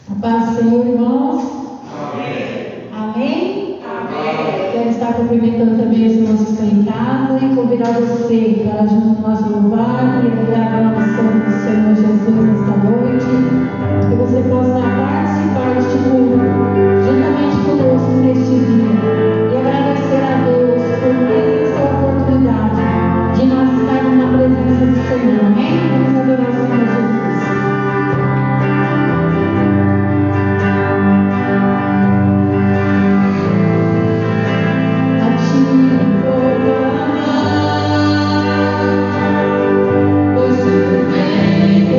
A paz do Senhor, irmãos. Amém. Amém? Amém. Quero estar cumprimentando também os irmãos que estão em casa e convidar você para junto nós louvar e adorar a nossa Santo do Senhor Jesus nesta noite. Que você possa participar deste culto juntamente conosco neste dia. E agradecer a Deus por mais essa oportunidade de nós estarmos na presença do Senhor. Amém? Vamos adorar o Senhor Jesus. Pois tu vem.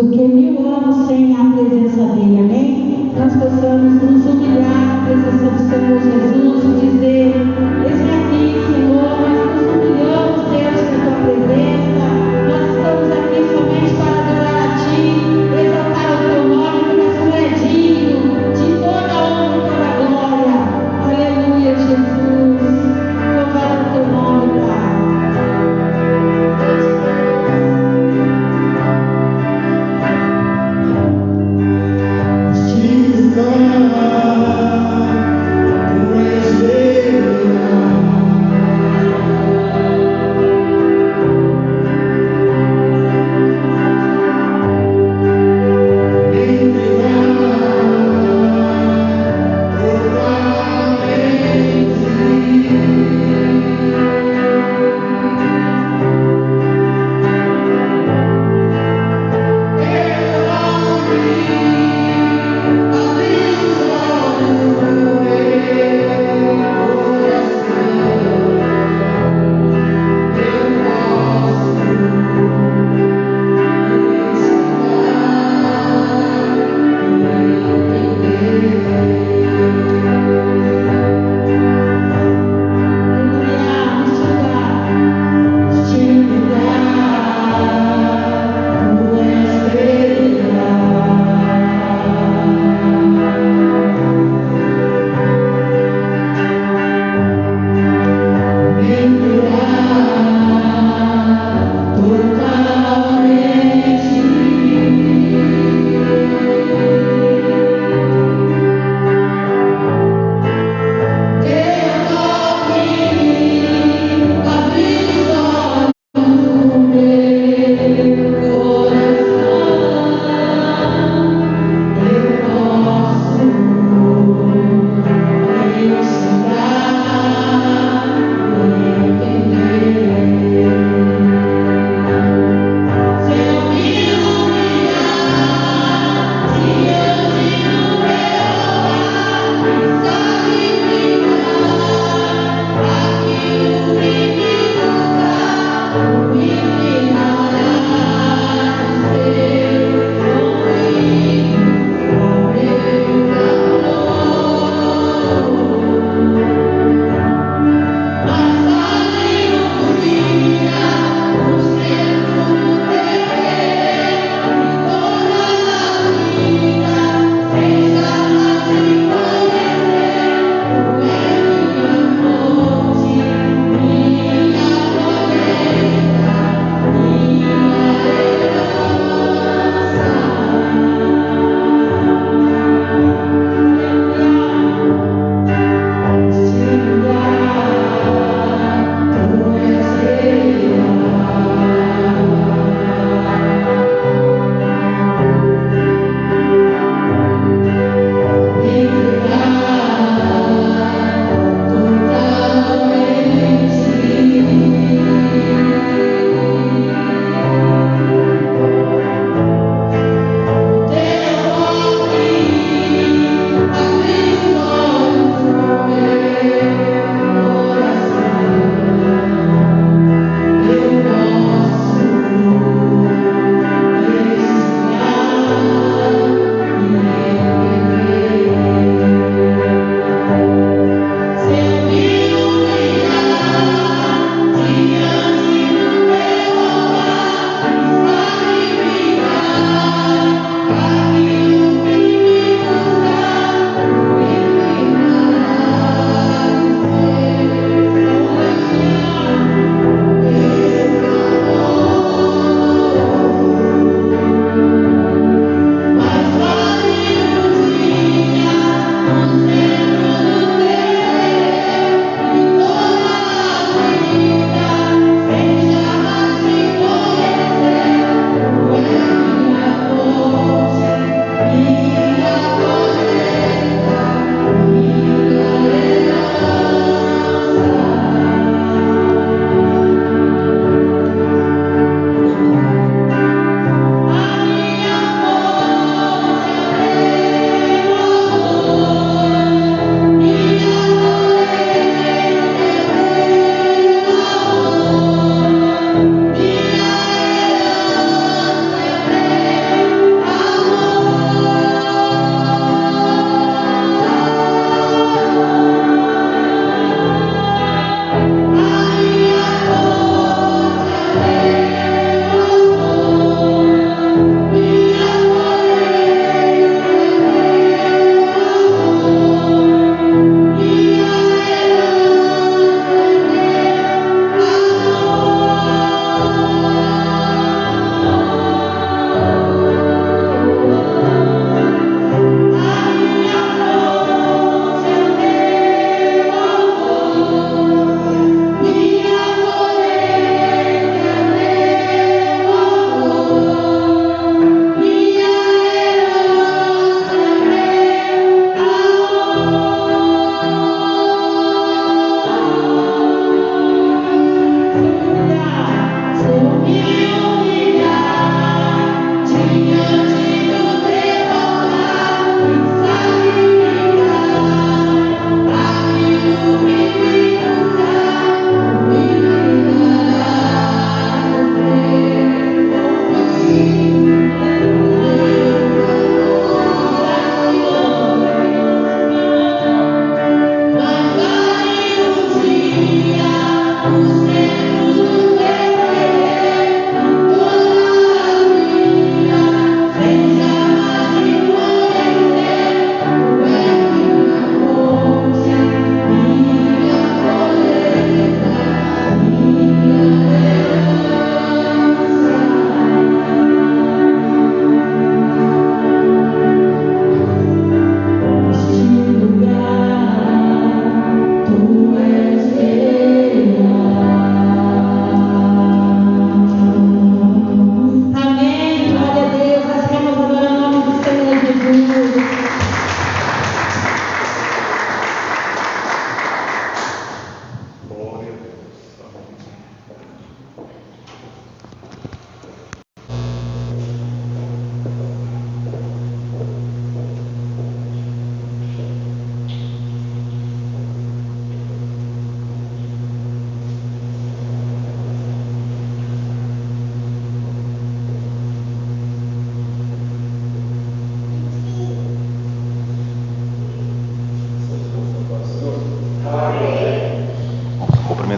do que 1000 anos sem a presença dele, amém? Nós possamos nos humilhar na presença do Senhor Jesus e dizer: eis-me aqui, Senhor, nós nos humilhamos diante da tua presença, nós estamos aqui somente para adorar a ti, exaltar o teu nome, porque tu é digno de toda a honra e toda a glória. Aleluia, Jesus. Louvado o teu nome, Pai. Tu és Deus.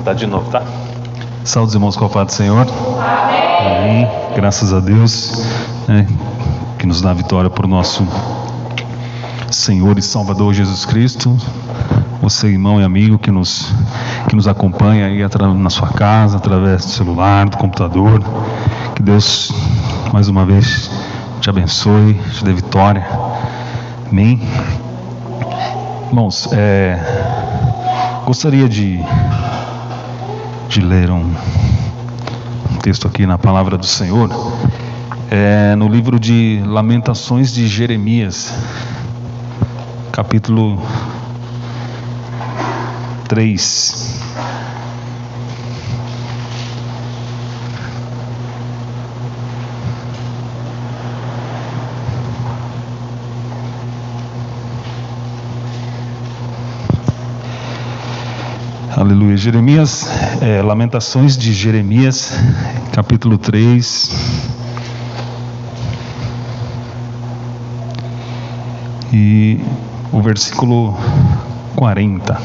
sentar de novo, tá? Saúde, irmãos, com a paz do Senhor. Amém. Graças a Deus, que nos dá vitória por nosso Senhor e Salvador Jesus Cristo. Você, irmão e amigo que nos acompanha aí na sua casa, através do celular, do computador. Que Deus, mais uma vez, te abençoe, te dê vitória. Amém. Irmãos, gostaria de ler um texto aqui na palavra do Senhor, no livro de Lamentações de Jeremias, capítulo 3. Aleluia. Jeremias, Lamentações de Jeremias, capítulo 3. E o versículo 40.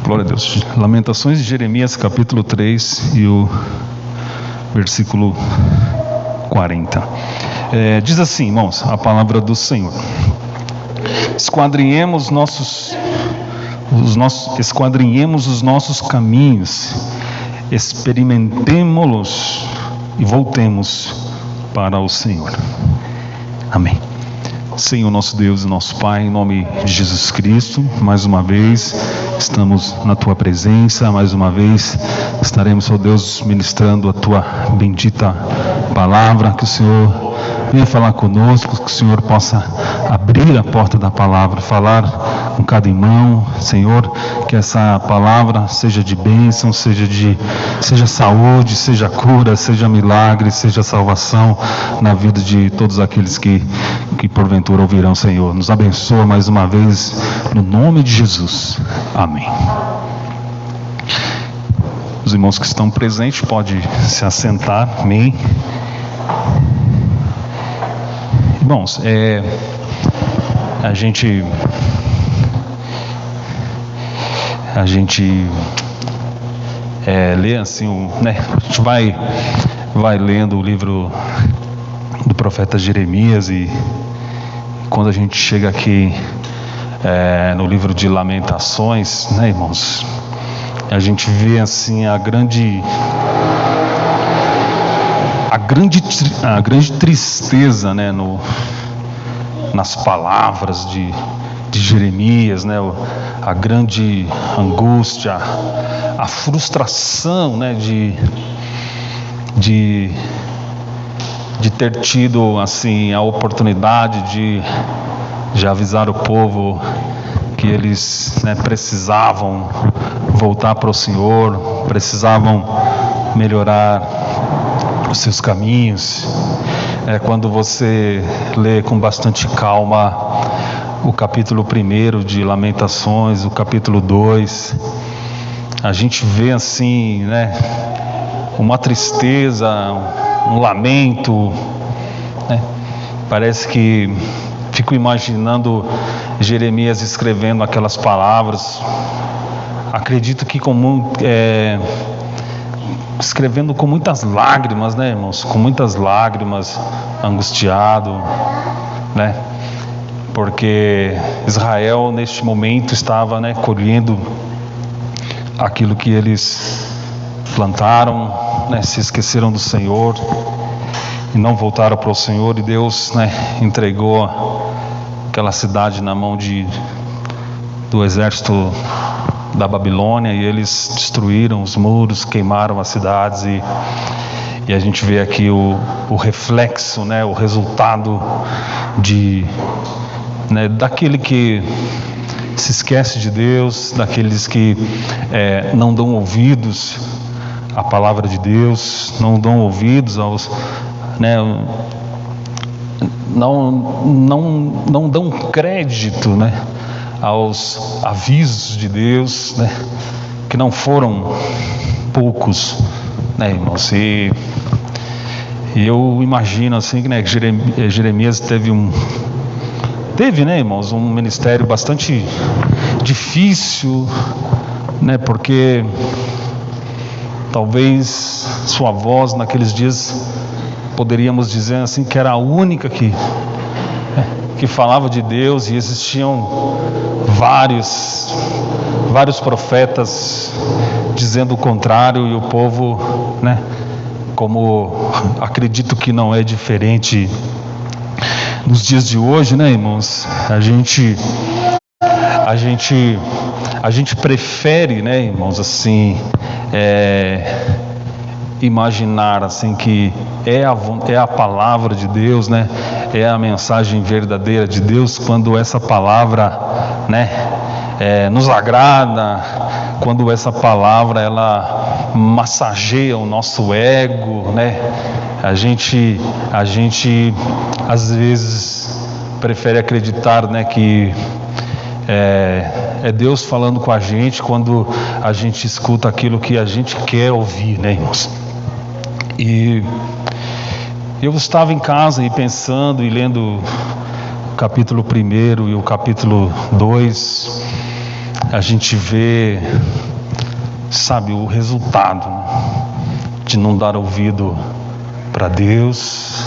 Glória a Deus. Lamentações de Jeremias, capítulo 3 e o versículo 40. Diz assim, irmãos, a palavra do Senhor. Esquadrinhemos os nossos caminhos, experimentemo-los e voltemos para o Senhor. Amém. Senhor nosso Deus e nosso Pai, em nome de Jesus Cristo, mais uma vez estamos na Tua presença, mais uma vez estaremos, ó Deus, ministrando a Tua bendita palavra. Que o Senhor venha falar conosco, que o Senhor possa abrir a porta da palavra, falar com cada irmão, Senhor, que essa palavra seja de bênção, seja saúde, seja cura, seja milagre, seja salvação na vida de todos aqueles que porventura ouvirão, Senhor. Nos abençoa mais uma vez, no nome de Jesus. Amém. Os irmãos que estão presentes podem se assentar. Amém. Irmãos, a gente lê assim, a gente vai lendo o livro do profeta Jeremias, e quando a gente chega aqui no livro de Lamentações, irmãos, a gente vê assim a grande tristeza, nas palavras de Jeremias, a grande angústia, a frustração, de ter tido assim a oportunidade de avisar o povo que eles precisavam voltar para o Senhor, precisavam melhorar os seus caminhos. Quando você lê com bastante calma o capítulo 1 de Lamentações, o capítulo 2, a gente vê assim, uma tristeza, um lamento, Parece que fico imaginando Jeremias escrevendo aquelas palavras. Acredito que escrevendo com muitas lágrimas, irmãos? Com muitas lágrimas, angustiado, Porque Israel neste momento estava, colhendo aquilo que eles plantaram, se esqueceram do Senhor e não voltaram para o Senhor, e Deus, entregou aquela cidade na mão do exército da Babilônia, e eles destruíram os muros, queimaram as cidades, e a gente vê aqui o reflexo, o resultado daquele que se esquece de Deus, daqueles que não dão ouvidos à palavra de Deus, não dão ouvidos aos não dão crédito, aos avisos de Deus, que não foram poucos, irmãos. E eu imagino assim que Jeremias teve teve, né, irmãos, um ministério bastante difícil, né, porque talvez sua voz naqueles dias, poderíamos dizer assim, que era a única que falava de Deus, e existiam vários profetas dizendo o contrário, e o povo, né, como acredito que não é diferente nos dias de hoje, né, irmãos, a gente prefere, né, irmãos, assim, imaginar assim que é a palavra de Deus, né? É a mensagem verdadeira de Deus, quando essa palavra, né, nos agrada, quando essa palavra ela massageia o nosso ego, né? A gente às vezes prefere acreditar, né, que é Deus falando com a gente quando a gente escuta aquilo que a gente quer ouvir, né, irmãos? E eu estava em casa e pensando e lendo o capítulo 1 e o capítulo 2, a gente vê, sabe, o resultado, né, de não dar ouvido para Deus,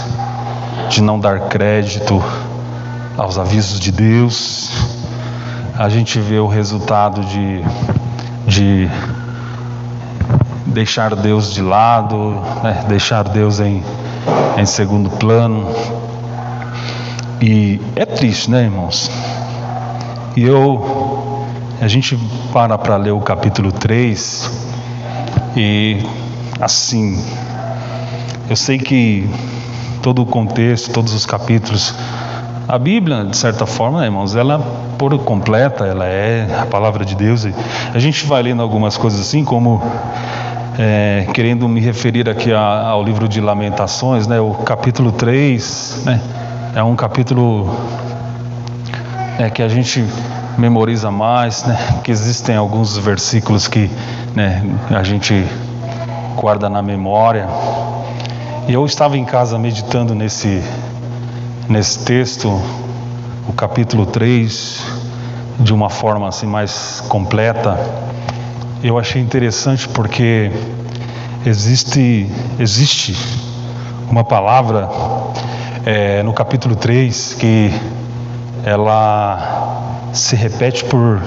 de não dar crédito aos avisos de Deus. A gente vê o resultado de deixar Deus de lado, né? Deixar Deus em segundo plano. E é triste, né, irmãos? E a gente para ler o capítulo 3 e assim, eu sei que todo o contexto, todos os capítulos, a Bíblia, de certa forma, né, irmãos, ela por completa, ela é a palavra de Deus. E a gente vai lendo algumas coisas assim, como querendo me referir aqui ao livro de Lamentações, né, o capítulo 3, né, é um capítulo que a gente memoriza mais, né, que existem alguns versículos que, né, a gente guarda na memória. E eu estava em casa meditando nesse texto, o capítulo 3, de uma forma assim mais completa. Eu achei interessante porque existe uma palavra no capítulo 3 que ela se repete por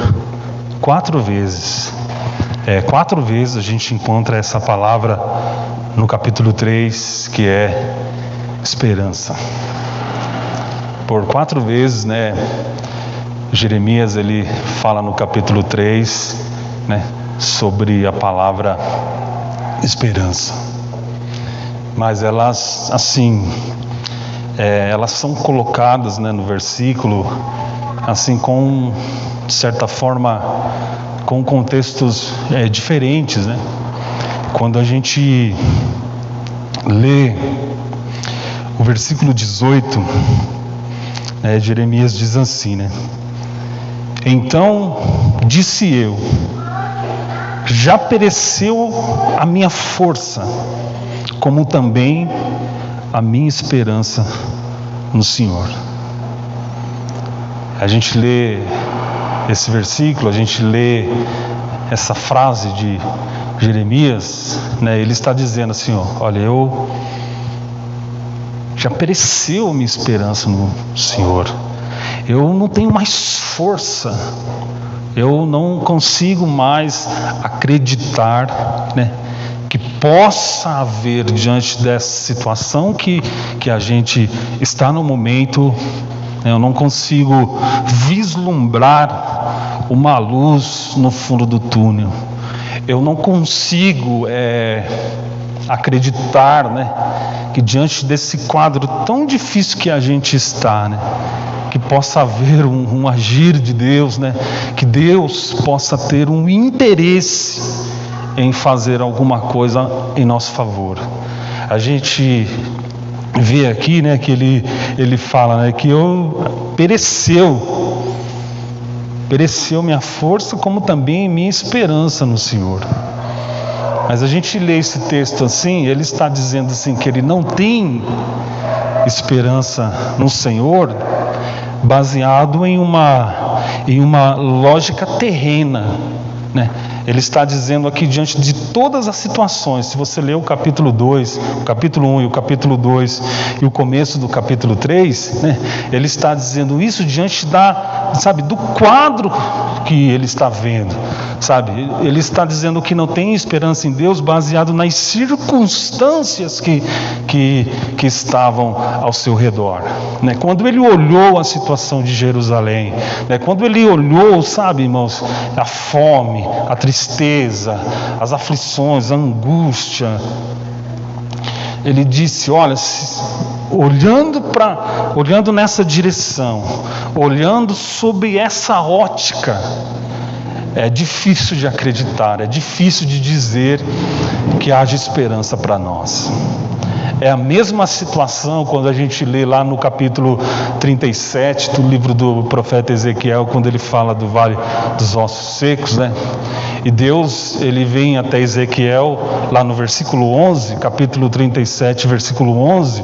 4 vezes. 4 vezes a gente encontra essa palavra no capítulo 3, que é esperança. Por 4 vezes, né, Jeremias ele fala no capítulo 3, né, sobre a palavra esperança. Mas elas, assim, elas são colocadas, né, no versículo, assim, com, de certa forma, com contextos diferentes, né? Quando a gente lê o versículo 18, Jeremias diz assim, né? Então disse eu: já pereceu a minha força, como também a minha esperança no Senhor. A gente lê esse versículo, a gente lê essa frase de Jeremias, né? Ele está dizendo assim, olha, já pereceu a minha esperança no Senhor. Eu não tenho mais força. Eu não consigo mais acreditar, né, que possa haver, diante dessa situação que a gente está no momento, eu não consigo vislumbrar uma luz no fundo do túnel. Eu não consigo acreditar, né, que diante desse quadro tão difícil que a gente está, né, que possa haver um agir de Deus, né, que Deus possa ter um interesse em fazer alguma coisa em nosso favor. A gente vê aqui, né, que ele fala, né, que pereceu minha força, como também minha esperança no Senhor. Mas a gente lê esse texto assim, ele está dizendo assim que ele não tem esperança no Senhor, baseado em uma lógica terrena, né? Ele está dizendo aqui, diante de todas as situações, se você ler o capítulo 2, o capítulo 1 e o capítulo 2 e o começo do capítulo 3, né? Ele está dizendo isso diante do quadro que ele está vendo, sabe? Ele está dizendo que não tem esperança em Deus baseado nas circunstâncias que estavam ao seu redor, né? Quando ele olhou a situação de Jerusalém, né? Quando ele olhou, sabe, irmãos, a fome, a tristeza, as aflições, a angústia, ele disse: olha, olhando nessa direção, olhando sob essa ótica, é difícil de acreditar, é difícil de dizer que haja esperança para nós. É a mesma situação quando a gente lê lá no capítulo 37 do livro do profeta Ezequiel, quando ele fala do vale dos ossos secos, né? E Deus, ele vem até Ezequiel, lá no versículo 11, capítulo 37, versículo 11,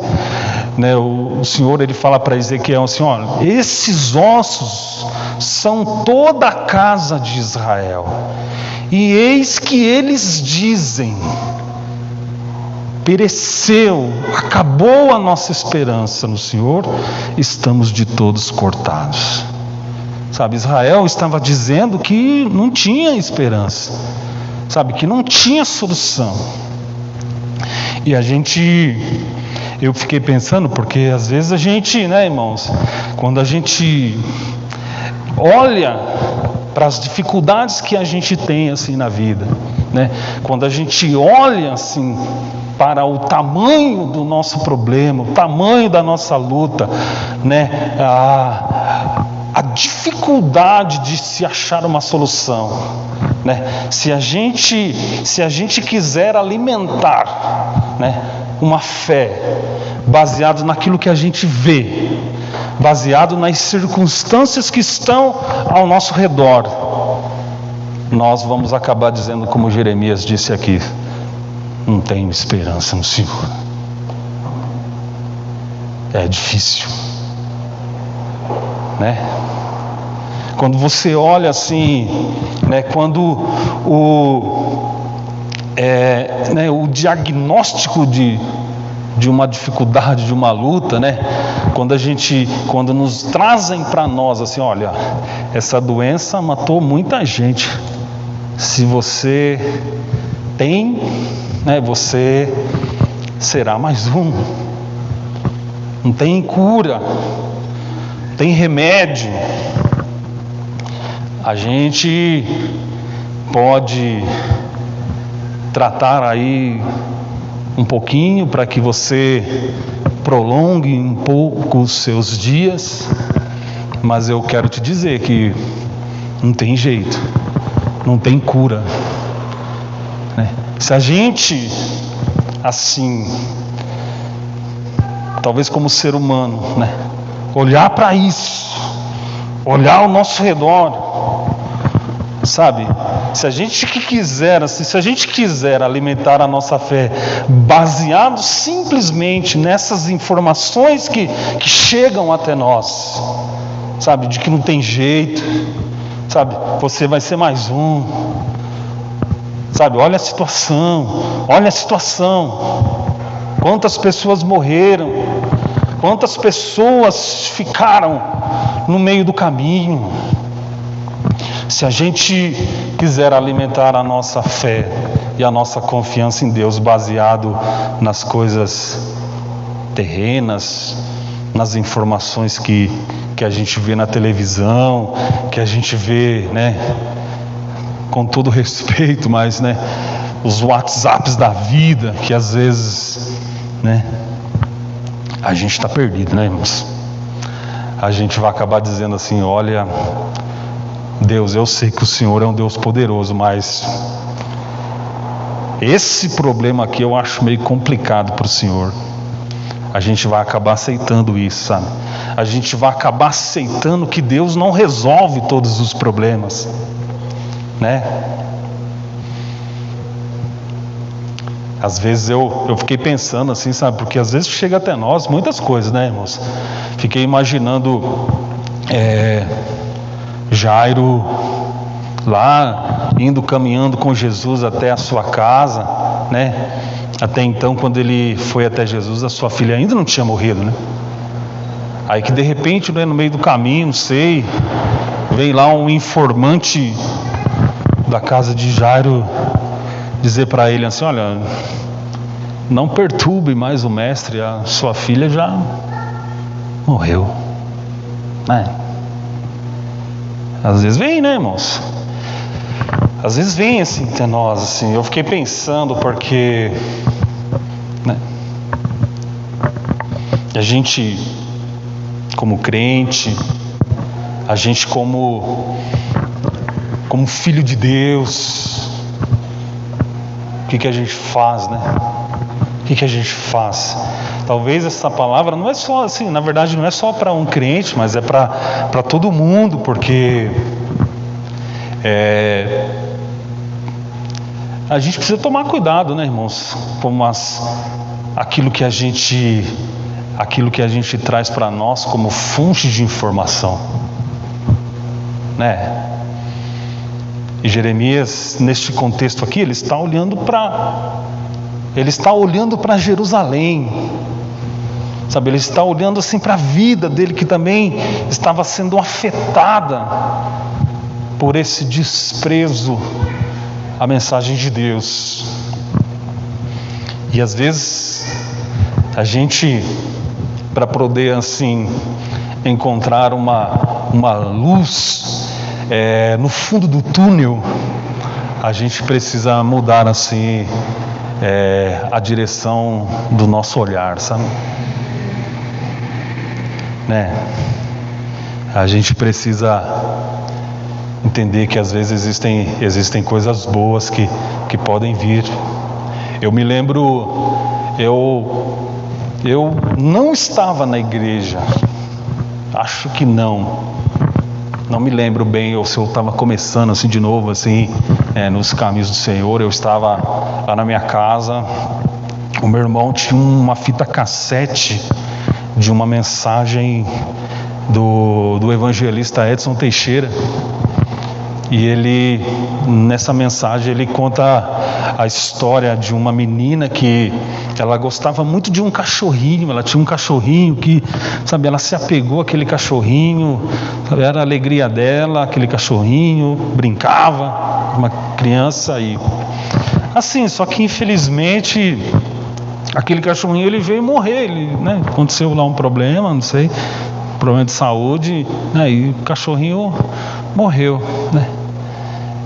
né? O Senhor, ele fala para Ezequiel assim: olha, esses ossos são toda a casa de Israel, e eis que eles dizem: pereceu, acabou a nossa esperança no Senhor, estamos de todos cortados. Sabe, Israel estava dizendo que não tinha esperança, sabe, que não tinha solução. E eu fiquei pensando, porque às vezes a gente, né, irmãos, quando a gente olha para as dificuldades que a gente tem assim na vida, né, quando a gente olha assim para o tamanho do nosso problema, o tamanho da nossa luta, né, a dificuldade de se achar uma solução, né? Se a gente quiser alimentar, né, uma fé baseado naquilo que a gente vê, baseado nas circunstâncias que estão ao nosso redor, nós vamos acabar dizendo como Jeremias disse aqui: não tenho esperança no Senhor. É difícil, né? Quando você olha assim, né, quando o diagnóstico de uma dificuldade, de uma luta, né, quando nos trazem para nós assim: olha, essa doença matou muita gente, se você tem, né, você será mais um, não tem cura, não tem remédio. A gente pode tratar aí um pouquinho para que você prolongue um pouco os seus dias, mas eu quero te dizer que não tem jeito, não tem cura, né? Se a gente, assim, talvez como ser humano, né, olhar para isso, olhar ao nosso redor, sabe, se a gente quiser alimentar a nossa fé baseado simplesmente nessas informações que chegam até nós, sabe, de que não tem jeito, sabe, você vai ser mais um, sabe, olha a situação, quantas pessoas morreram, quantas pessoas ficaram no meio do caminho. Se a gente quiser alimentar a nossa fé e a nossa confiança em Deus baseado nas coisas terrenas, nas informações que a gente vê na televisão, que a gente vê, né, com todo respeito, mas, né, os WhatsApps da vida, que às vezes, né, a gente está perdido, né, irmãos? A gente vai acabar dizendo assim: olha, Deus, eu sei que o Senhor é um Deus poderoso, mas esse problema aqui eu acho meio complicado para o Senhor. A gente vai acabar aceitando isso, sabe? A gente vai acabar aceitando que Deus não resolve todos os problemas, né? Às vezes eu fiquei pensando assim, sabe? Porque às vezes chega até nós muitas coisas, né, irmãos? Fiquei imaginando Jairo lá caminhando com Jesus até a sua casa, né? Até então, quando ele foi até Jesus, a sua filha ainda não tinha morrido, né? Aí que de repente, né, no meio do caminho, não sei, vem lá um informante da casa de Jairo dizer para ele assim: olha, não perturbe mais o mestre, a sua filha já morreu, né? Às vezes vem, né, irmãos? Às vezes vem assim até nós, assim. Eu fiquei pensando porque, né, a gente como crente, a gente como filho de Deus, o que a gente faz, né? O que a gente faz? Talvez essa palavra não é só assim, na verdade não é só para um crente, mas é para todo mundo, porque a gente precisa tomar cuidado, né, irmãos, com aquilo que a gente traz para nós como fonte de informação, né? E Jeremias, neste contexto aqui, ele está olhando para Jerusalém, sabe? Ele está olhando assim para a vida dele, que também estava sendo afetada por esse desprezo à mensagem de Deus. E às vezes a gente, para poder assim encontrar uma luz no fundo do túnel, a gente precisa mudar assim a direção do nosso olhar, sabe? Né? A gente precisa entender que às vezes existem coisas boas que podem vir. Eu me lembro, eu não estava na igreja, acho que não me lembro bem, ou se eu estava começando assim de novo assim, nos caminhos do Senhor. Eu estava lá na minha casa, o meu irmão tinha uma fita cassete de uma mensagem do evangelista Edson Teixeira. E ele, nessa mensagem, ele conta a história de uma menina que ela gostava muito de um cachorrinho. Ela tinha um cachorrinho que, sabe, ela se apegou àquele cachorrinho, sabe, era a alegria dela, aquele cachorrinho, brincava, uma criança e assim, só que infelizmente aquele cachorrinho ele veio morrer, né, aconteceu lá um problema, não sei, problema de saúde, né, e o cachorrinho morreu, né?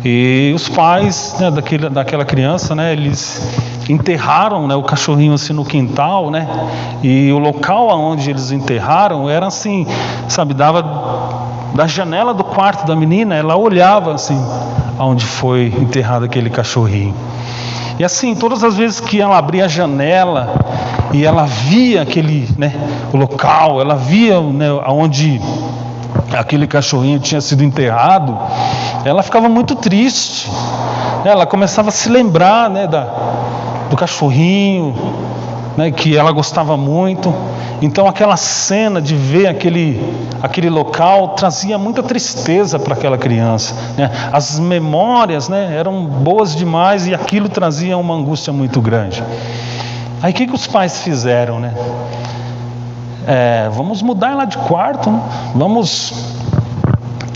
E os pais, né, daquela criança, né, eles enterraram, né, o cachorrinho assim no quintal, né? E o local aonde eles enterraram era assim, sabe, dava da janela do quarto da menina, ela olhava assim aonde foi enterrado aquele cachorrinho. E assim, todas as vezes que ela abria a janela e ela via aquele, né, o local, ela via, né, aonde aquele cachorrinho tinha sido enterrado, ela ficava muito triste. Ela começava a se lembrar, né, do cachorrinho, né, que ela gostava muito. Então aquela cena de ver aquele local trazia muita tristeza para aquela criança, né? As memórias, né, eram boas demais e aquilo trazia uma angústia muito grande. Aí o que os pais fizeram, né? Vamos mudar ela de quarto, né?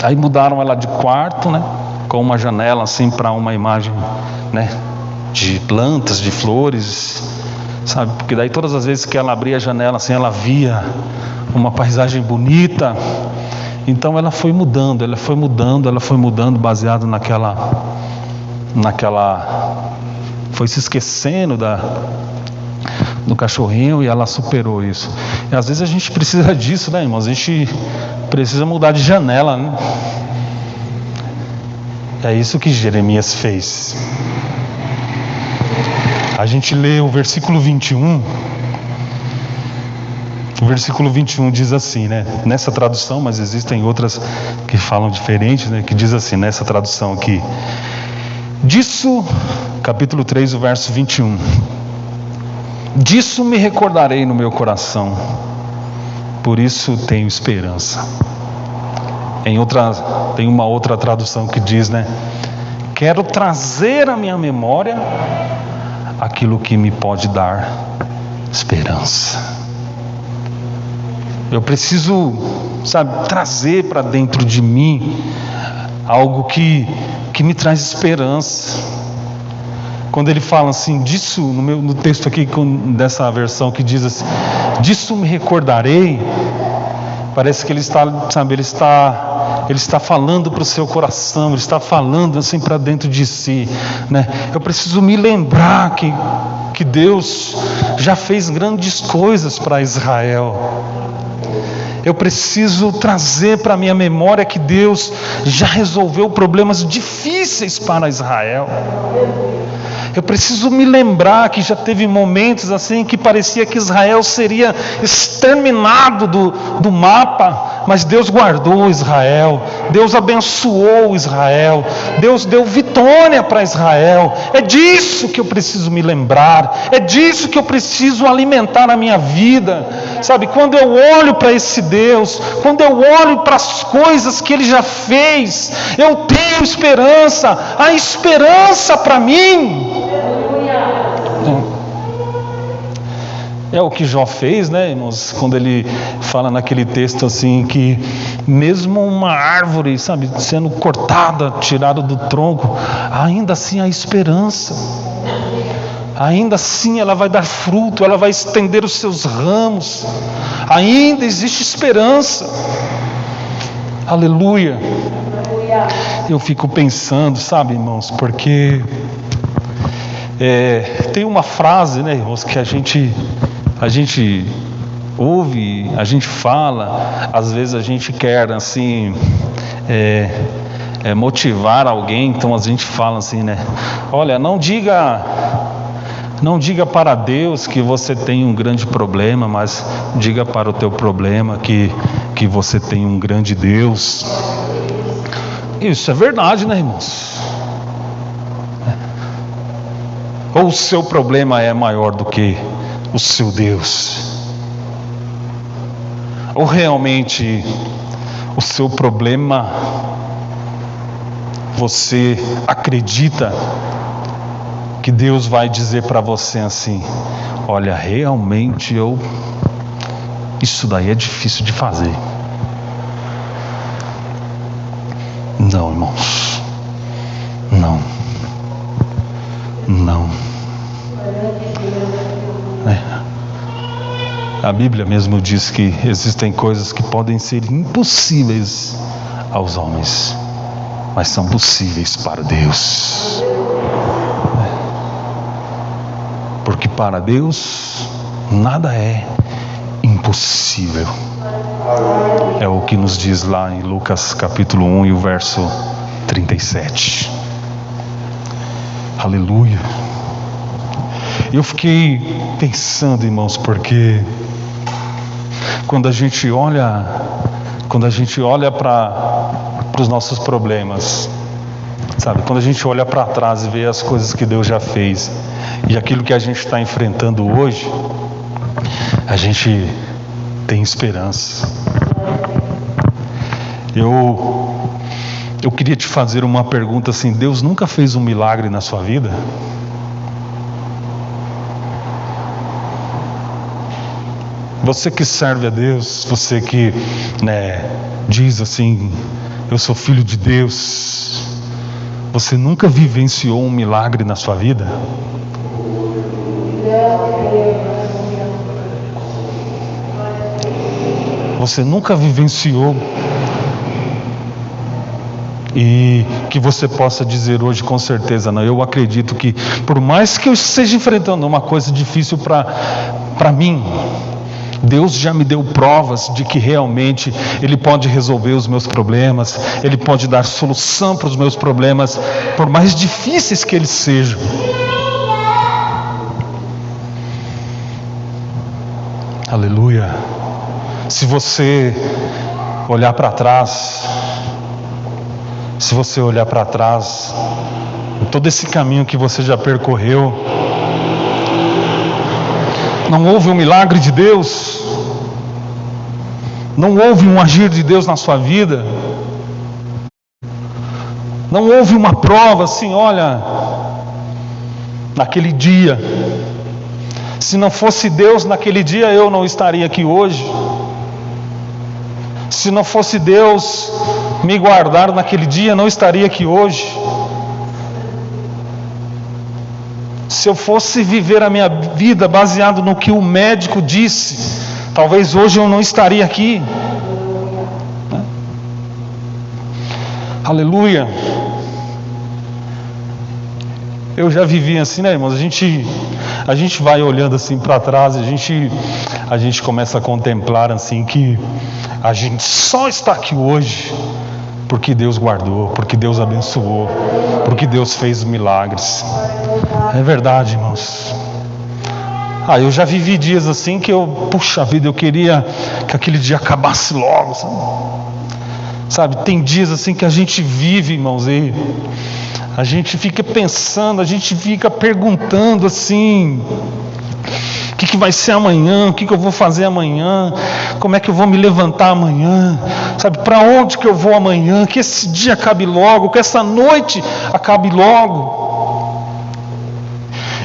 Aí mudaram ela de quarto, né? Com uma janela assim para uma imagem, né, de plantas, de flores, sabe? Porque daí todas as vezes que ela abria a janela assim, ela via uma paisagem bonita. Então ela foi mudando baseado foi se esquecendo do cachorrinho, e ela superou isso. E às vezes a gente precisa disso, né, irmãos? A gente precisa mudar de janela, né? É isso que Jeremias fez. A gente lê o versículo 21. O versículo 21 diz assim, né? Nessa tradução, mas existem outras que falam diferente, né? Que diz assim, nessa tradução aqui. Disso, capítulo 3, o verso 21. Disso me recordarei no meu coração, por isso tenho esperança. Tem uma outra tradução que diz, né? Quero trazer à minha memória aquilo que me pode dar esperança. Eu preciso, trazer para dentro de mim algo que me traz esperança. Quando ele fala assim, disso, no texto aqui dessa versão que diz assim, disso me recordarei, parece que ele está falando para o seu coração, ele está falando assim para dentro de si, né? Eu preciso me lembrar que Deus já fez grandes coisas para Israel. Eu preciso trazer para a minha memória que Deus já resolveu problemas difíceis para Israel. Eu preciso me lembrar que já teve momentos assim que parecia que Israel seria exterminado do mapa, mas Deus guardou Israel, Deus abençoou Israel, Deus deu vitória para Israel. É disso que eu preciso me lembrar, é disso que eu preciso alimentar a minha vida. Quando eu olho para esse Deus, quando eu olho para as coisas que Ele já fez, eu tenho esperança, a esperança para mim. É o que Jó fez, né, irmãos? Quando ele fala naquele texto assim que mesmo uma árvore, sendo cortada, tirada do tronco, ainda assim há esperança. Ainda assim ela vai dar fruto, ela vai estender os seus ramos. Ainda existe esperança. Aleluia. Eu fico pensando, irmãos, porque tem uma frase, né, irmãos, que a gente ouve, a gente fala, às vezes a gente quer assim motivar alguém, então a gente fala assim, né? Olha, não diga para Deus que você tem um grande problema, mas diga para o teu problema que você tem um grande Deus. Isso é verdade, né, irmãos? Ou o seu problema é maior do que o seu Deus? Ou realmente o seu problema, você acredita que Deus vai dizer para você assim: olha, realmente isso daí é difícil de fazer? Não, irmãos, não. A Bíblia mesmo diz que existem coisas que podem ser impossíveis aos homens, mas são possíveis para Deus. Porque para Deus nada é impossível. É o que nos diz lá em Lucas capítulo 1 e o verso 37. Aleluia. Eu fiquei pensando, irmãos, porque quando a gente olha para os nossos problemas, quando a gente olha para trás e vê as coisas que Deus já fez e aquilo que a gente está enfrentando hoje, a gente tem esperança. Eu queria te fazer uma pergunta assim: Deus nunca fez um milagre na sua vida? Você que serve a Deus, você que diz assim: eu sou filho de Deus, você nunca vivenciou um milagre na sua vida? Você nunca vivenciou? E que você possa dizer hoje com certeza: não, eu acredito que por mais que eu esteja enfrentando uma coisa difícil para mim, Deus já me deu provas de que realmente Ele pode resolver os meus problemas, Ele pode dar solução para os meus problemas, por mais difíceis que eles sejam. Aleluia. Se você olhar para trás, em todo esse caminho que você já percorreu, não houve um milagre de Deus? Não houve um agir de Deus na sua vida? Não houve uma prova assim, olha, naquele dia, se não fosse Deus naquele dia, eu não estaria aqui hoje. Se não fosse Deus me guardar naquele dia, não estaria aqui hoje. Se eu fosse viver a minha vida baseado no que o médico disse, talvez hoje eu não estaria aqui. Aleluia. Eu já vivi assim, né, irmãos? A gente vai olhando assim para trás, a gente começa a contemplar assim que a gente só está aqui hoje porque Deus guardou, porque Deus abençoou, porque Deus fez milagres. É verdade, irmãos. Eu já vivi dias assim que puxa vida, eu queria que aquele dia acabasse logo, sabe? Tem dias assim que a gente vive, irmãos, e a gente fica pensando, a gente fica perguntando assim: o que vai ser amanhã? O que eu vou fazer amanhã? Como é que eu vou me levantar amanhã? Sabe, para onde que eu vou amanhã? Que esse dia acabe logo, que essa noite acabe logo.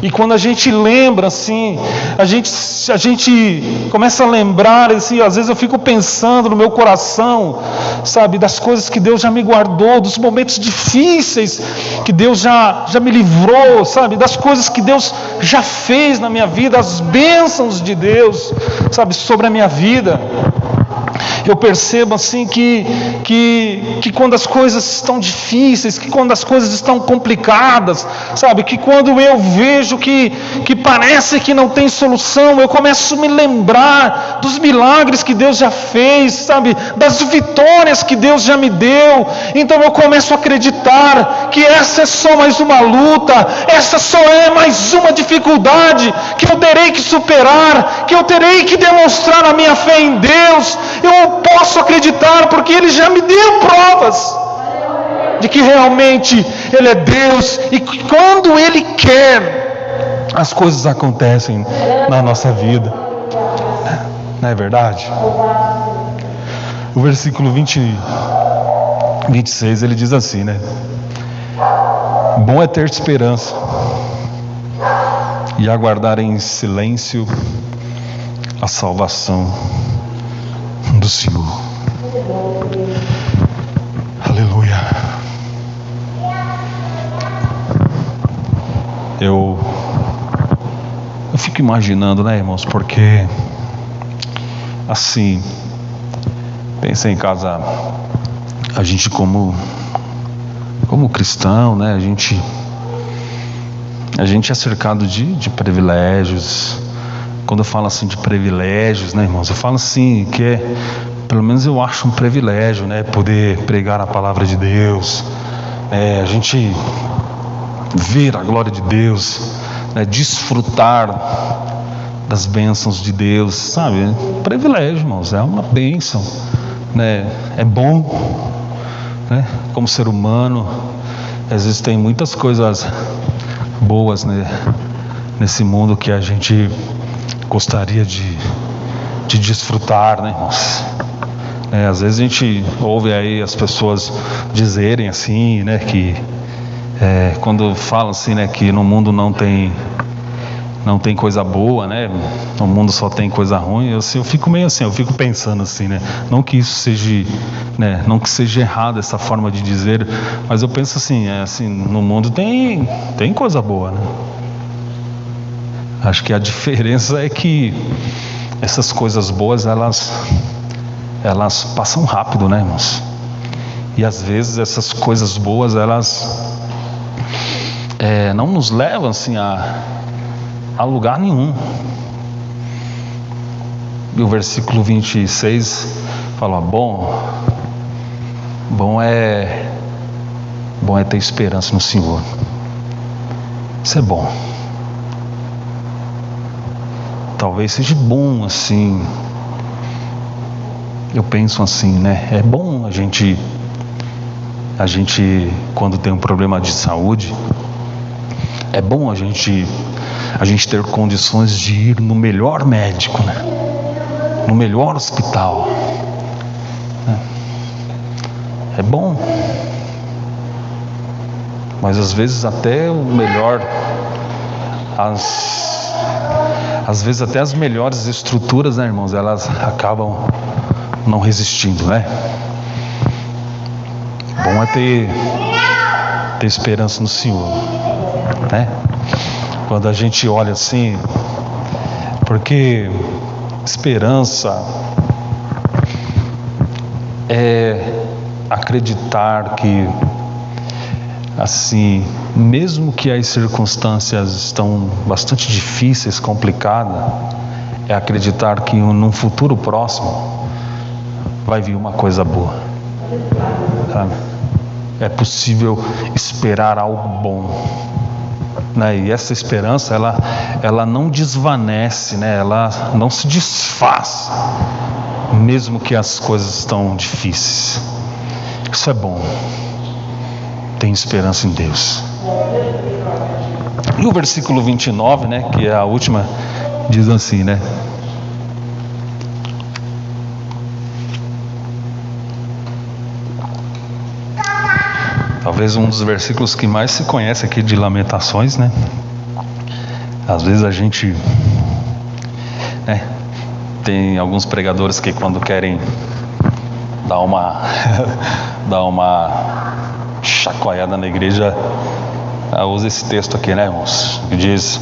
E quando a gente lembra assim, a gente começa a lembrar assim, às vezes eu fico pensando no meu coração, sabe, das coisas que Deus já me guardou, dos momentos difíceis que Deus já me livrou, sabe, das coisas que Deus já fez na minha vida, as bênçãos de Deus, sabe, sobre a minha vida. Eu percebo assim que quando as coisas estão difíceis, que quando as coisas estão complicadas, sabe, que quando eu vejo que parece que não tem solução, eu começo a me lembrar dos milagres que Deus já fez, sabe, das vitórias que Deus já me deu. Então eu começo a acreditar que essa é só mais uma luta, essa só é mais uma dificuldade que eu terei que superar, que eu terei que demonstrar a minha fé em Deus. Eu posso acreditar porque Ele já me deu provas de que realmente Ele é Deus e que quando Ele quer, as coisas acontecem na nossa vida. Não é verdade? O versículo 26 ele diz assim, né? Bom é ter esperança e aguardar em silêncio a salvação do Senhor. Aleluia. Eu fico imaginando, né, irmãos, porque assim, pensa em casa, a gente como cristão, né, a gente é cercado de privilégios. Quando eu falo assim de privilégios, né, irmãos, eu falo assim que pelo menos eu acho um privilégio, né, poder pregar a palavra de Deus, a gente ver a glória de Deus, né, desfrutar das bênçãos de Deus, sabe? Privilégio, irmãos, é uma bênção, né? É bom, né? Como ser humano, existem muitas coisas boas, né, nesse mundo que a gente gostaria de desfrutar, né, irmãos? Às vezes a gente ouve aí as pessoas dizerem assim, né, que quando falam assim, né, que no mundo não tem coisa boa, né, no mundo só tem coisa ruim, eu fico meio assim, eu fico pensando assim, né, não que isso seja, né, não que seja errado essa forma de dizer, mas eu penso assim, assim, no mundo tem coisa boa, né? Acho que a diferença é que essas coisas boas, elas passam rápido, né, irmãos? E às vezes essas coisas boas, elas não nos levam assim a lugar nenhum. E o versículo 26 fala: bom é ter esperança no Senhor. Isso é bom. Talvez seja bom assim. Eu penso assim, né? É bom a gente quando tem um problema de saúde, é bom a gente ter condições de ir no melhor médico, né? No melhor hospital, né? É bom. Mas às vezes até o melhor, às vezes até as melhores estruturas, né, irmãos, elas acabam não resistindo, né? Bom é ter esperança no Senhor, né? Quando a gente olha assim, porque esperança é acreditar que, assim, mesmo que as circunstâncias estão bastante difíceis, complicadas, é acreditar que num futuro próximo vai vir uma coisa boa, sabe? É possível esperar algo bom, né? E essa esperança, ela não desvanece, né? Ela não se desfaz, mesmo que as coisas estão difíceis. Isso é bom. Tem esperança em Deus. E o versículo 29, né, que é a última, diz assim, né? Talvez um dos versículos que mais se conhece aqui de Lamentações, né? Às vezes a gente, né, tem alguns pregadores que quando querem dar uma chacoalhada na igreja, usa esse texto aqui, né, irmãos? Que diz: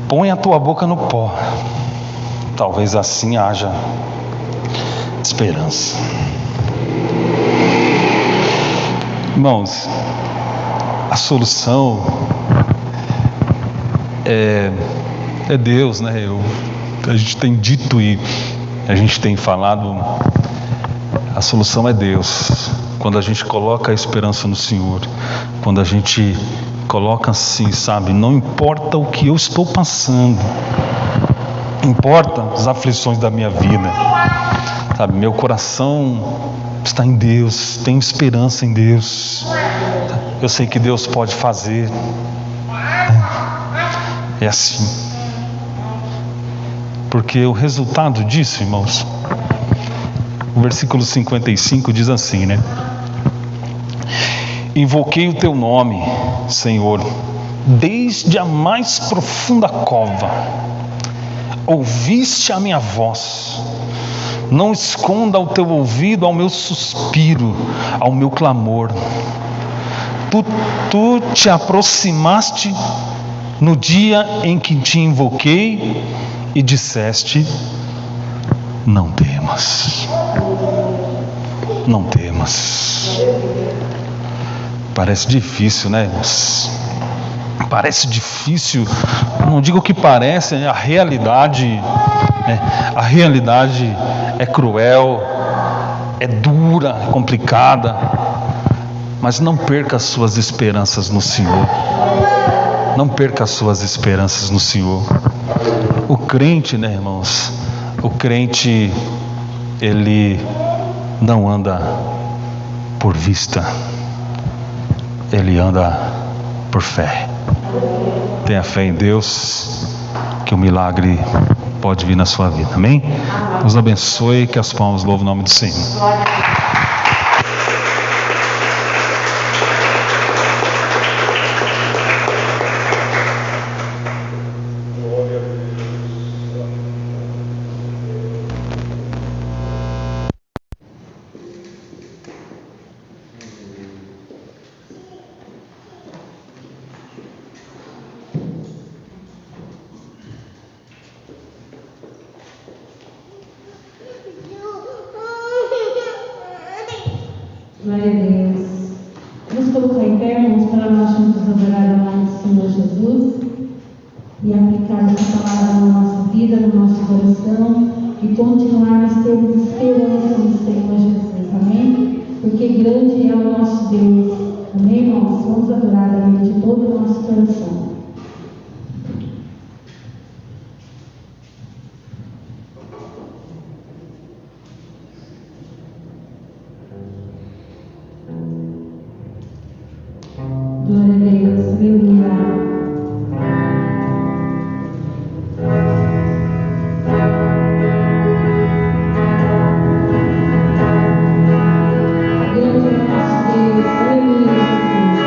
põe a tua boca no pó, talvez assim haja esperança. Irmãos, a solução é Deus, né? A gente tem dito e a gente tem falado, a solução é Deus. Quando a gente coloca a esperança no Senhor, quando a gente coloca assim, sabe, não importa o que eu estou passando, importa as aflições da minha vida, sabe, meu coração está em Deus, tenho esperança em Deus, eu sei que Deus pode fazer, é assim, porque o resultado disso, irmãos, o versículo 55 diz assim, né? Invoquei o teu nome, Senhor, desde a mais profunda cova, ouviste a minha voz. Não esconda o teu ouvido ao meu suspiro, ao meu clamor. Tu te aproximaste no dia em que te invoquei e disseste: não temas, não temas. Parece difícil, né, irmãos? Parece difícil, não digo que parece, a realidade, né? A realidade é cruel, é dura, é complicada, mas não perca as suas esperanças no Senhor, não perca as suas esperanças no Senhor. O crente, né, irmãos, o crente, ele não anda por vista, ele anda por fé. Tenha fé em Deus, que o milagre pode vir na sua vida, amém? Deus abençoe, que as palmas louvam o nome do Senhor. Glória a Deus. Vamos colocar em pé, irmãos, para nós juntos adorar o nome do Senhor Jesus e aplicar essa palavra na nossa vida, no nosso coração e continuarmos tendo esperança no Senhor Jesus, amém? Porque grande é o nosso Deus, amém, irmãos? Vamos adorar a Ele de todo o nosso coração. Glória a Deus, aleluia. Grande é o nosso Deus, aleluia, Jesus.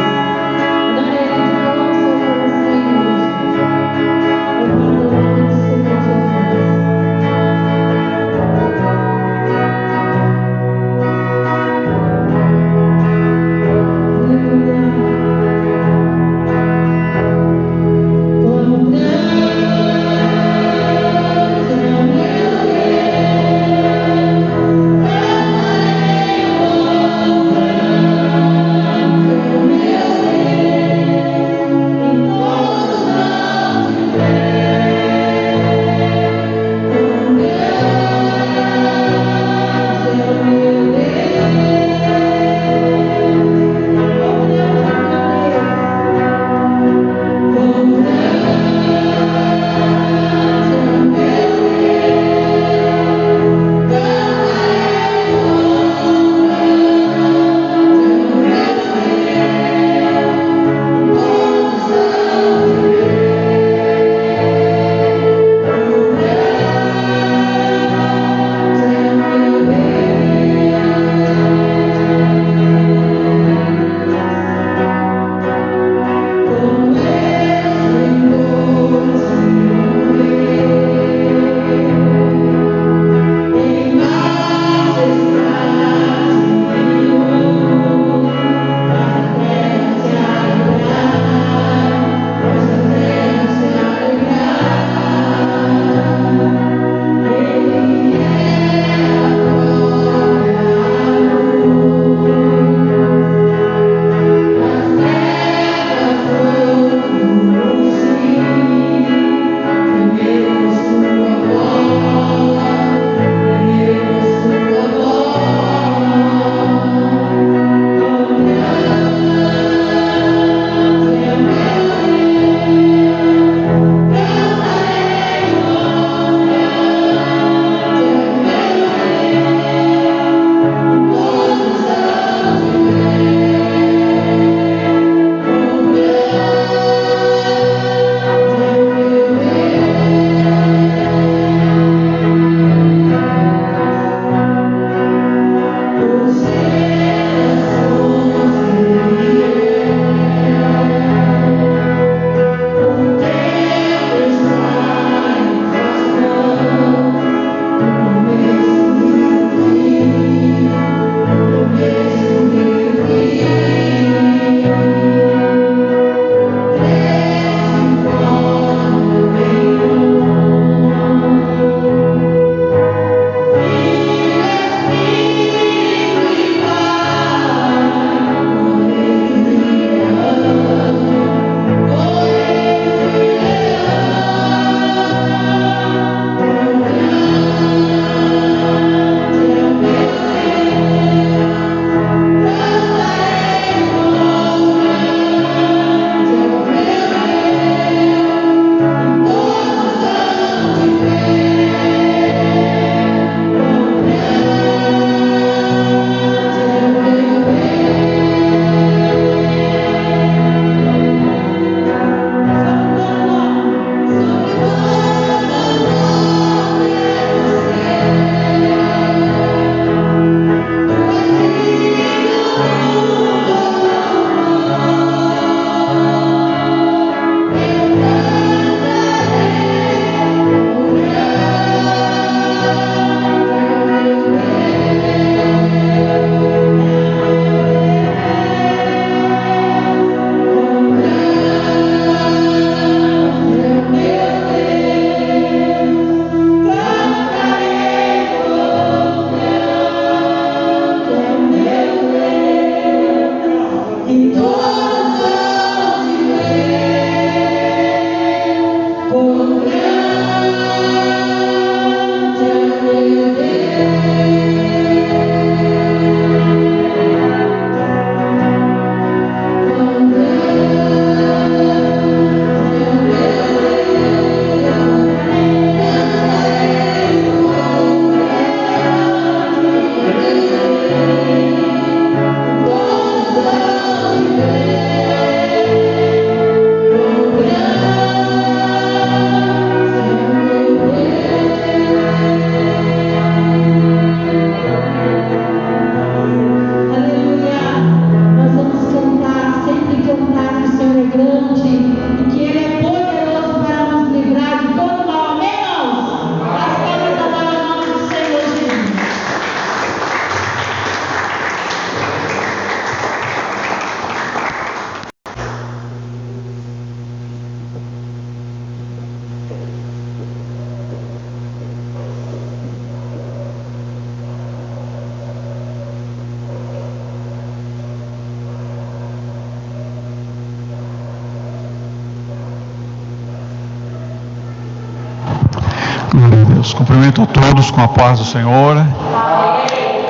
Glória a Deus. Cumprimento a todos com a paz do Senhor.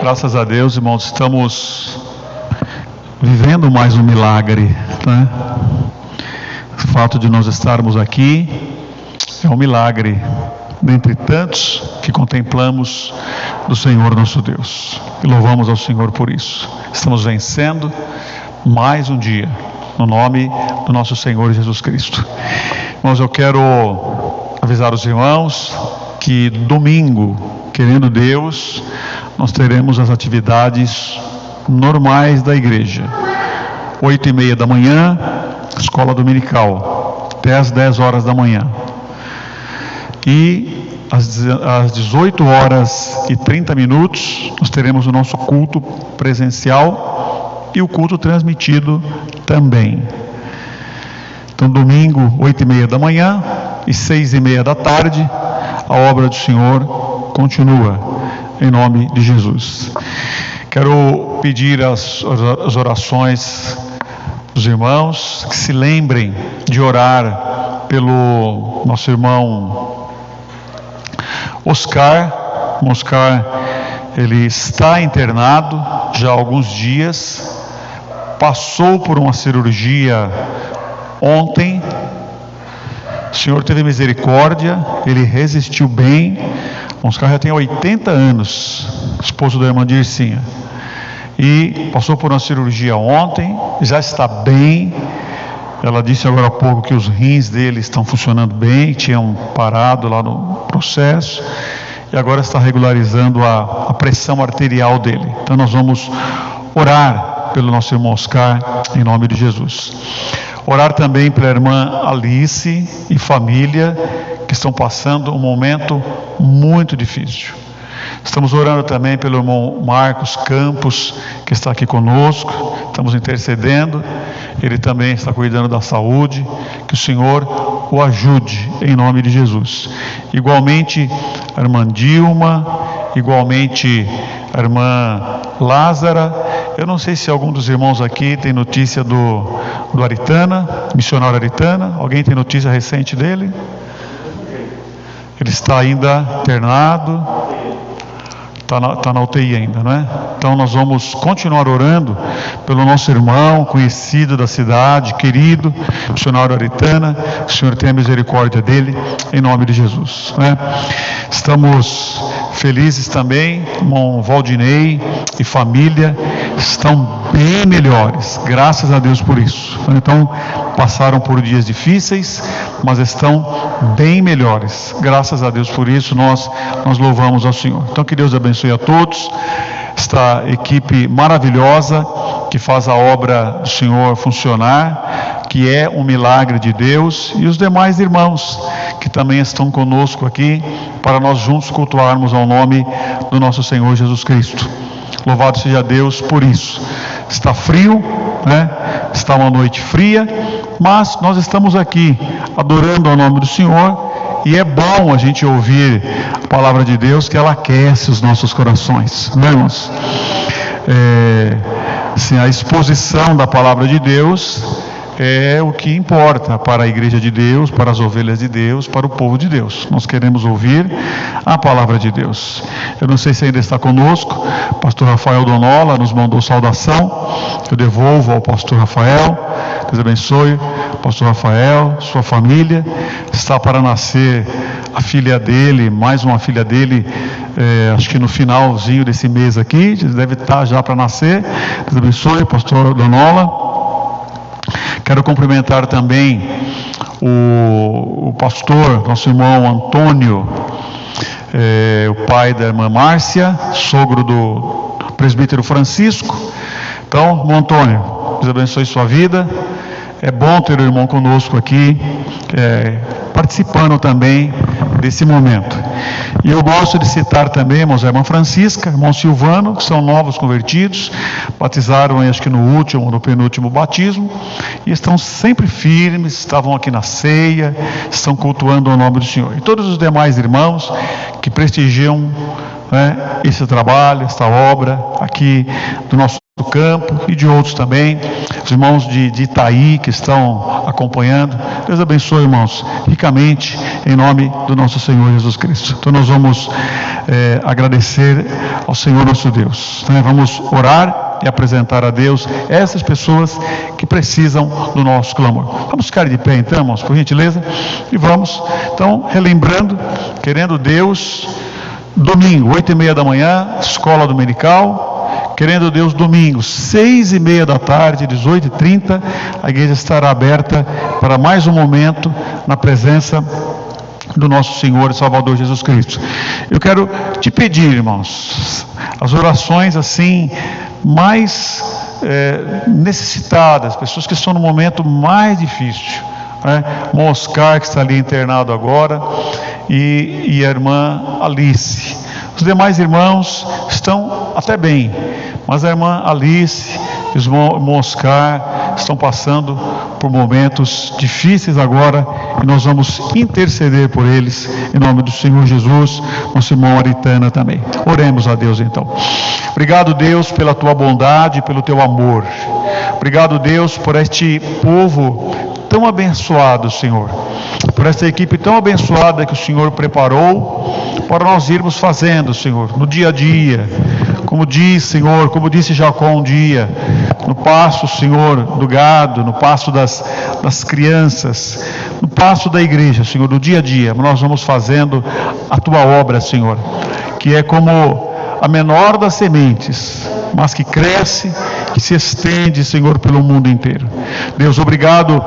Graças a Deus, irmãos, estamos vivendo mais um milagre, né? O fato de nós estarmos aqui é um milagre dentre tantos que contemplamos do Senhor nosso Deus. E louvamos ao Senhor por isso. Estamos vencendo mais um dia no nome do nosso Senhor Jesus Cristo. Irmãos, eu quero avisar os irmãos que domingo, querendo Deus, nós teremos as atividades normais da igreja. 8h30 da manhã, escola dominical, até às 10 horas da manhã. E às 18 horas e 30 minutos, nós teremos o nosso culto presencial e o culto transmitido também. Então, domingo, 8h30 da manhã e 6h30 da tarde, a obra do Senhor continua, em nome de Jesus. Quero pedir as orações dos irmãos, que se lembrem de orar pelo nosso irmão Oscar. O Oscar, ele está internado já há alguns dias, passou por uma cirurgia ontem. O Senhor teve misericórdia, ele resistiu bem. O Oscar já tem 80 anos, esposo da irmã Dircinha, e passou por uma cirurgia ontem, já está bem. Ela disse agora há pouco que os rins dele estão funcionando bem, tinham parado lá no processo, e agora está regularizando a pressão arterial dele. Então nós vamos orar pelo nosso irmão Oscar, em nome de Jesus. Orar também pela irmã Alice e família, que estão passando um momento muito difícil. Estamos orando também pelo irmão Marcos Campos, que está aqui conosco. Estamos intercedendo. Ele também está cuidando da saúde. Que o Senhor o ajude, em nome de Jesus. Igualmente a irmã Dilma, igualmente a irmã Lázara. Eu não sei se algum dos irmãos aqui tem notícia do Aritana, missionário Aritana. Alguém tem notícia recente dele? Ele está ainda internado, está na UTI ainda, não é? Então nós vamos continuar orando pelo nosso irmão, conhecido da cidade, querido, missionário Aritana. Que o Senhor tenha misericórdia dele, em nome de Jesus, né? Estamos felizes também, irmão Valdinei e família estão bem melhores, graças a Deus por isso. Então, passaram por dias difíceis, mas estão bem melhores, graças a Deus por isso. Nós louvamos ao Senhor. Então, que Deus abençoe a todos, esta equipe maravilhosa que faz a obra do Senhor funcionar, que é um milagre de Deus, e os demais irmãos que também estão conosco aqui, para nós juntos cultuarmos ao nome do nosso Senhor Jesus Cristo. Louvado seja Deus por isso. Está frio, né? Está uma noite fria, mas nós estamos aqui adorando ao nome do Senhor, e é bom a gente ouvir a palavra de Deus, que ela aquece os nossos corações, não é, irmãos? Assim, a exposição da palavra de Deus é o que importa para a igreja de Deus, para as ovelhas de Deus, para o povo de Deus. Nós queremos ouvir a palavra de Deus. Eu não sei se ainda está conosco, o pastor Rafael Donola nos mandou saudação, eu devolvo ao pastor Rafael. Deus abençoe, pastor Rafael, sua família. Está para nascer a filha dele, mais uma filha dele, acho que no finalzinho desse mês aqui, deve estar já para nascer. Deus abençoe, pastor Donola. Quero cumprimentar também o pastor, nosso irmão Antônio, o pai da irmã Márcia, sogro do presbítero Francisco. Então, irmão Antônio, Deus abençoe sua vida. É bom ter o irmão conosco aqui, participando também desse momento. E eu gosto de citar também, irmãos, a irmã Francisca, irmão Silvano, que são novos convertidos, batizaram, acho que no último, no penúltimo batismo, e estão sempre firmes, estavam aqui na ceia, estão cultuando o nome do Senhor. E todos os demais irmãos que prestigiam, esse trabalho, esta obra aqui do nosso campo e de outros também, os irmãos de Itaí que estão acompanhando. Deus abençoe, irmãos, ricamente, em nome do nosso Senhor Jesus Cristo. Então nós vamos agradecer ao Senhor nosso Deus, vamos orar e apresentar a Deus essas pessoas que precisam do nosso clamor. Vamos ficar de pé então, irmãos, por gentileza, e vamos, então, relembrando, querendo Deus, domingo, 8h30 da manhã, escola dominical. Querendo Deus, domingo, 6h30 da tarde, 18h30, a igreja estará aberta para mais um momento na presença do nosso Senhor e Salvador Jesus Cristo. Eu quero te pedir, irmãos, as orações assim mais necessitadas, pessoas que estão no momento mais difícil, o Oscar, que está ali internado agora, e a irmã Alice. Os demais irmãos estão até bem, mas a irmã Alice e o irmão Oscar estão passando por momentos difíceis agora, e nós vamos interceder por eles em nome do Senhor Jesus. Nosso irmão Aritana também. Oremos a Deus então. Obrigado, Deus, pela tua bondade, pelo teu amor. Obrigado, Deus, por este povo tão abençoado, Senhor, por esta equipe tão abençoada que o Senhor preparou para nós irmos fazendo, Senhor, no dia a dia, como diz, Senhor, como disse Jacó um dia, no pasto, Senhor, do gado, no pasto das crianças, no pasto da igreja, Senhor, do dia a dia, nós vamos fazendo a tua obra, Senhor, que é como a menor das sementes, mas que cresce, que se estende, Senhor, pelo mundo inteiro. Deus, obrigado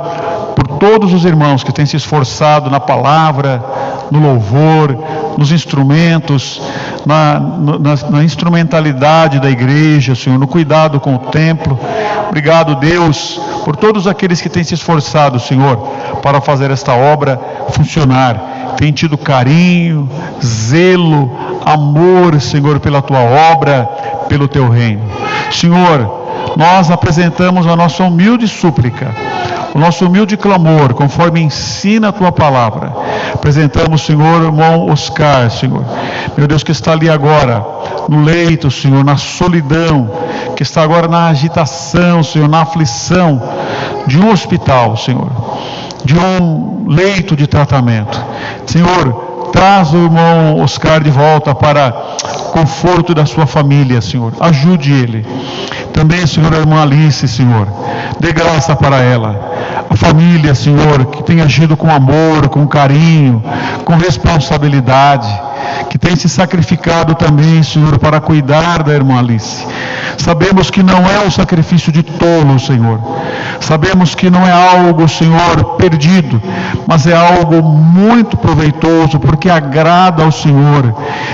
por todos os irmãos que têm se esforçado na palavra, no louvor, nos instrumentos, na instrumentalidade da igreja, Senhor, no cuidado com o templo. Obrigado, Deus, por todos aqueles que têm se esforçado, Senhor, para fazer esta obra funcionar. Tem tido carinho, zelo, amor, Senhor, pela tua obra, pelo teu reino. Senhor, nós apresentamos a nossa humilde súplica, o nosso humilde clamor, conforme ensina a tua palavra. Apresentamos, Senhor, o irmão Oscar, Senhor, meu Deus, que está ali agora, no leito, Senhor, na solidão, que está agora na agitação, Senhor, na aflição de um hospital, Senhor, de um leito de tratamento. Senhor, traz o irmão Oscar de volta para conforto da sua família, Senhor, ajude ele. Também, Senhor, a irmã Alice, Senhor, dê graça para ela. A família, Senhor, que tem agido com amor, com carinho, com responsabilidade, que tem se sacrificado também, Senhor, para cuidar da irmã Alice. Sabemos que não é um sacrifício de tolo, Senhor. Sabemos que não é algo, Senhor, perdido, mas é algo muito proveitoso, porque agrada ao Senhor,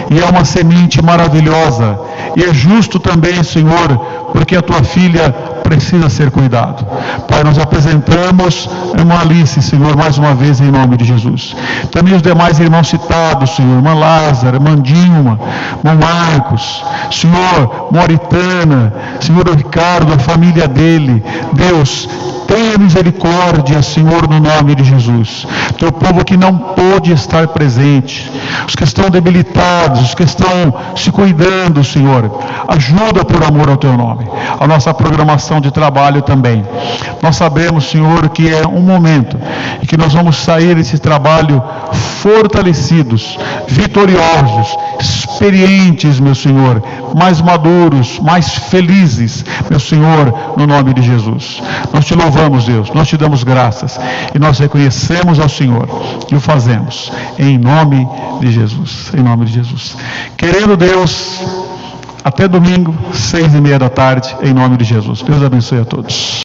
e é uma semente maravilhosa, e é justo também, Senhor, porque a tua filha precisa ser cuidado. Pai, nós apresentamos a irmã Alice, Senhor, mais uma vez em nome de Jesus. Também os demais irmãos citados, Senhor, irmã Lázaro, irmã Dilma, irmão Marcos, Senhor, Moritana, Senhor Ricardo, a família dele. Deus, tenha misericórdia, Senhor, no nome de Jesus. Teu povo que não pôde estar presente, os que estão debilitados, os que estão se cuidando, Senhor, ajuda por amor ao teu nome. A nossa programação de trabalho também. Nós sabemos, Senhor, que é um momento e que nós vamos sair desse trabalho fortalecidos, vitoriosos, experientes, meu Senhor, mais maduros, mais felizes, meu Senhor, no nome de Jesus. Nós te louvamos, Deus, nós te damos graças e nós reconhecemos ao Senhor e o fazemos em nome de Jesus, em nome de Jesus. Querendo Deus, até domingo, 6:30 da tarde, em nome de Jesus. Deus abençoe a todos.